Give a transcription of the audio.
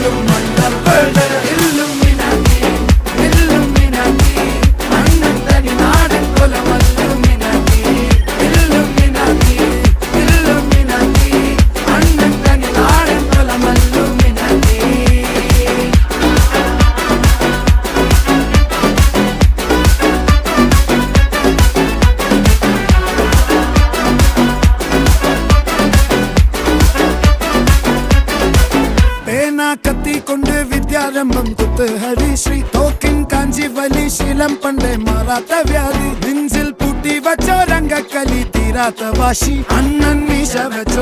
പോലും മണ്ണപ്പേട് Illuminati Illuminati അണ്ണൻ തനി നാടൻ കൊലമല്ലുമിനാറ്റി ഇല്ലുമിനാറ്റി ഇല്ലുമിനാറ്റി അണ്ണൻ തനി നാടൻ കൊലമല്ലുമിനാറ്റി. കത്തി കൊണ്ട് വിദ്യാരംഭം കുത്ത് ഹരിശ്രീ തോക്കിൻ കാഞ്ചി വലി ശീലം പണ്ടേ മാറാത്ത വ്യാധി നെഞ്ചിൽ പൂട്ടി വച്ചോ രംഗക്കലി തീരാത്ത വാശി അണ്ണൻ മീശ വെച്ചോ